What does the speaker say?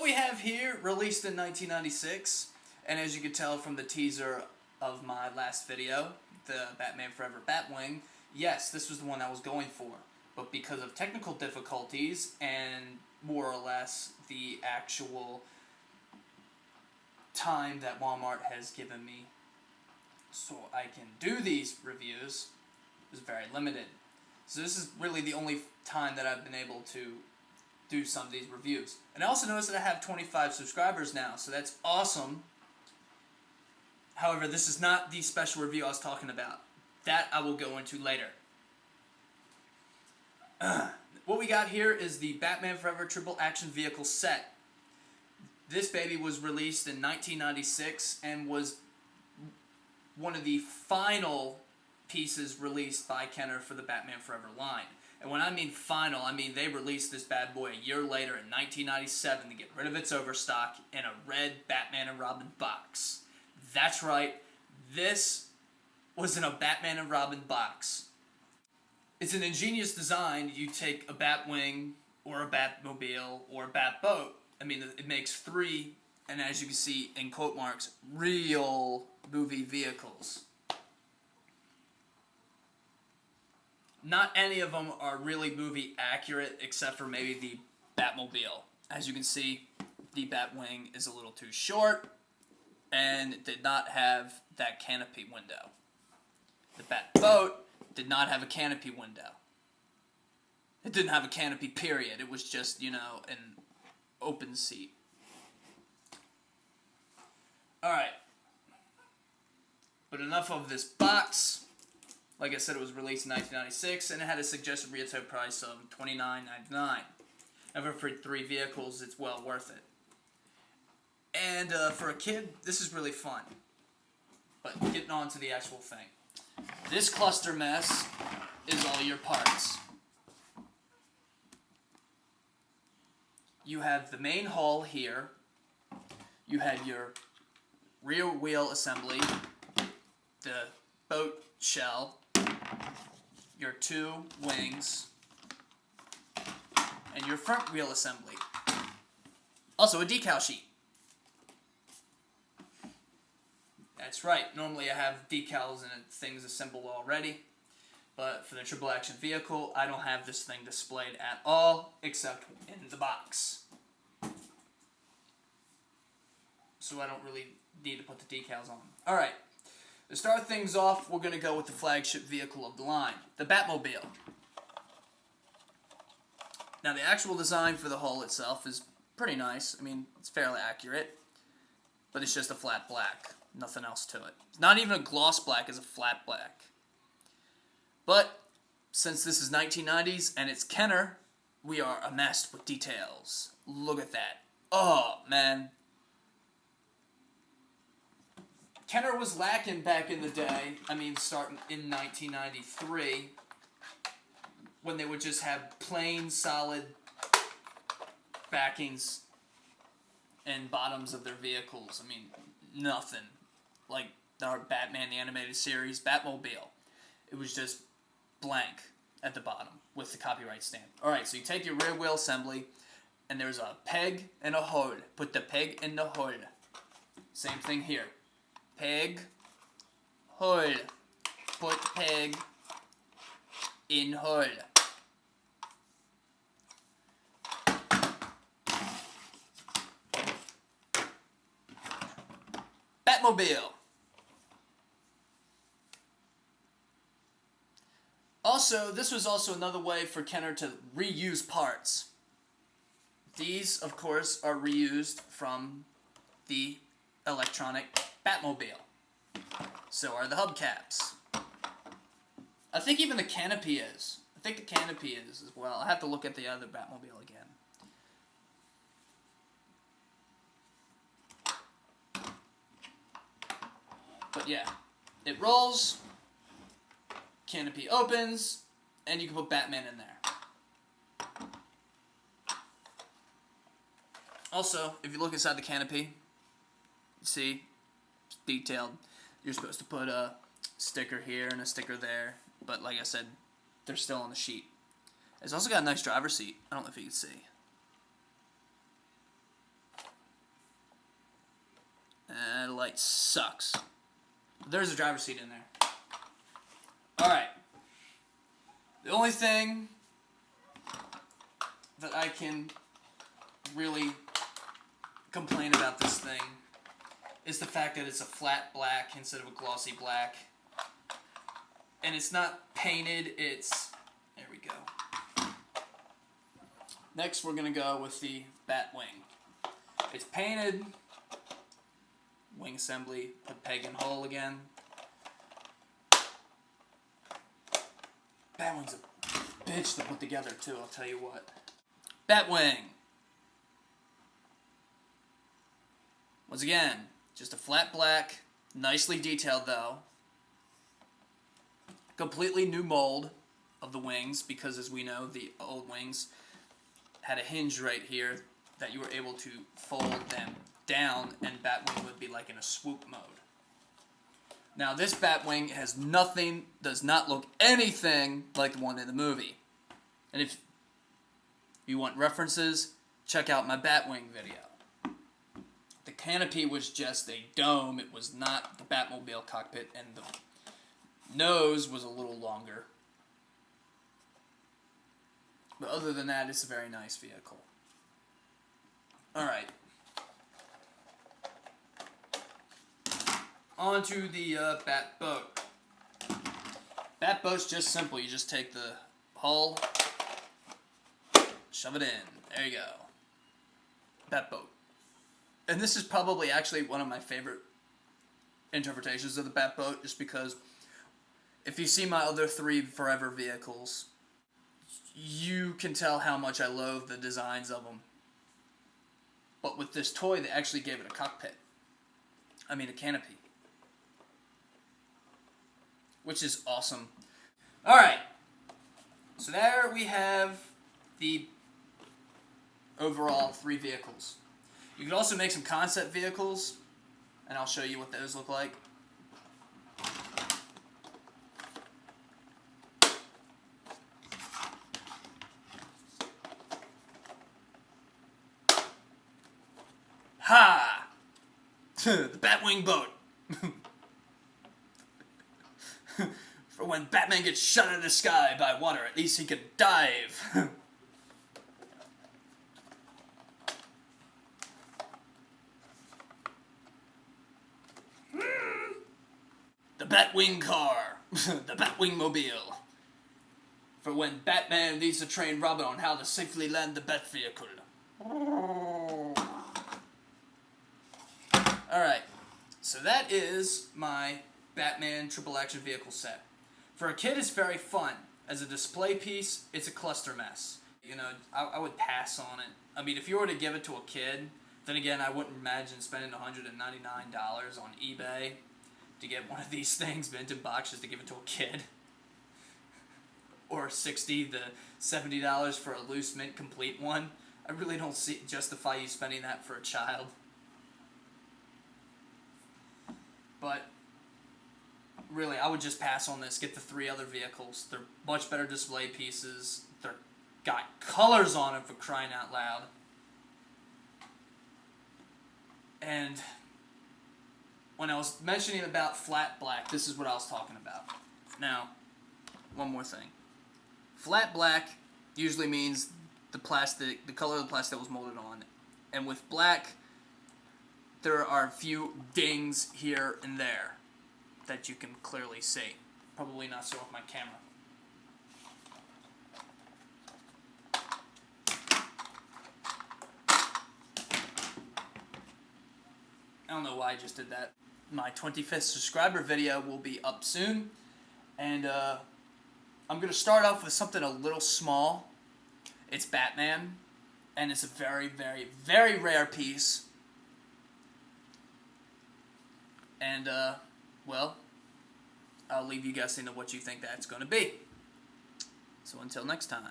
we have here, released in 1996, and as you can tell from the teaser of my last video, the Batman Forever Batwing, yes, this was the one I was going for. But because of technical difficulties and more or less the actual time that Walmart has given me so I can do these reviews is very limited. So this is really the only time that I've been able to do some of these reviews. And I also noticed that I have 25 subscribers now, so that's awesome. However, this is not the special review I was talking about. That I will go into later. What we got here is the Batman Forever Triple Action Vehicle set. This baby was released in 1996 and was one of the final pieces released by Kenner for the Batman Forever line. And when I mean final, I mean they released this bad boy a year later in 1997 to get rid of its overstock in a red Batman and Robin box. That's right, this was in a Batman and Robin box. It's an ingenious design. You take a Batwing or a Batmobile or a Batboat. I mean, it makes three, and as you can see in quote marks, real movie vehicles. Not any of them are really movie accurate except for maybe the Batmobile. As you can see, the Batwing is a little too short and did not have that canopy window. The Batboat did not have a canopy window. It didn't have a canopy, period. It was just, you know, an open seat. Alright. But enough of this box. Like I said, it was released in 1996, and it had a suggested retail price of $29.99. And for 3 vehicles, it's well worth it. And for a kid, this is really fun. But getting on to the actual thing. This cluster mess is all your parts. You have the main hull here. You have your rear wheel assembly, the boat shell, your 2 wings, and your front wheel assembly. Also a decal sheet. That's right, normally I have decals and things assembled already, but for the triple action vehicle, I don't have this thing displayed at all, except in the box. So I don't really need to put the decals on. Alright, to start things off, we're going to go with the flagship vehicle of the line, the Batmobile. Now the actual design for the hull itself is pretty nice. I mean, it's fairly accurate, but it's just a flat black. Nothing else to it. It's not even a gloss black, it's a flat black. But, since this is 1990s and it's Kenner, we are amassed with details. Look at that. Oh, man. Kenner was lacking back in the day, I mean, starting in 1993, when they would just have plain, solid backings and bottoms of their vehicles. I mean, nothing. Like our Batman the Animated Series Batmobile. It was just blank at the bottom with the copyright stamp. Alright, so you take your rear wheel assembly, and there's a peg and a hood. Put the peg in the hood. Same thing here. Peg, hood. Put peg in hood. Batmobile. Also, this was also another way for Kenner to reuse parts. These, of course, are reused from the electronic Batmobile. So are the hubcaps. I think even the canopy is. I think the canopy is as well. I have to look at the other Batmobile again. But yeah, it rolls, canopy opens, and you can put Batman in there. Also, if you look inside the canopy, you see, it's detailed. You're supposed to put a sticker here and a sticker there, but like I said, they're still on the sheet. It's also got a nice driver's seat. I don't know if you can see. light sucks. There's a driver's seat in there. Alright. The only thing that I can really complain about this thing is the fact that it's a flat black instead of a glossy black. And it's not painted, it's... There we go. Next we're going to go with the Batwing. It's painted, wing assembly, put peg and hull again. Batwing's a bitch to put together too, I'll tell you what. Batwing. Once again, just a flat black, nicely detailed though. Completely new mold of the wings, because as we know, the old wings had a hinge right here that you were able to fold them down, and Batwing would be like in a swoop mode. Now this Batwing has nothing, does not look anything like the one in the movie. And if you want references, check out my Batwing video. The canopy was just a dome, it was not the Batmobile cockpit, and the nose was a little longer. But other than that, it's a very nice vehicle. Alright. On to the Bat Boat. Bat Boat's just simple. You just take the hull, shove it in. There you go. Bat Boat. And this is probably actually one of my favorite interpretations of the Bat Boat, just because if you see my other 3 Forever vehicles, you can tell how much I loathe the designs of them. But with this toy, they actually gave it a cockpit. I mean, a canopy. Which is awesome. Alright. So there we have the overall 3 vehicles. You could also make some concept vehicles, and I'll show you what those look like. Ha! The Batwing Boat. For when Batman gets shot out of the sky by water, at least he can dive. The Batwing car. The Batwing Mobile. For when Batman needs to train Robin on how to safely land the Bat vehicle. Alright, so that is my Batman triple action vehicle set. For a kid, it's very fun. As a display piece, it's a cluster mess. You know, I would pass on it. I mean, if you were to give it to a kid, then again, I wouldn't imagine spending $199 on eBay to get one of these things minted boxes to give it to a kid. Or $60 to $70 for a loose mint complete one. I really don't justify you spending that for a child. But really, I would just pass on this. Get the 3 other vehicles. They're much better display pieces. They're got colors on them, for crying out loud. And when I was mentioning about flat black, this is what I was talking about. Now, one more thing. Flat black usually means the plastic, the color of the plastic that was molded on. And with black, there are a few dings here and there that you can clearly see. Probably not so with my camera. I don't know why I just did that. My 25th subscriber video will be up soon. And I'm going to start off with something a little small. It's Batman. And it's a very, very, very rare piece. And, well, I'll leave you guessing to what you think that's going to be. So until next time.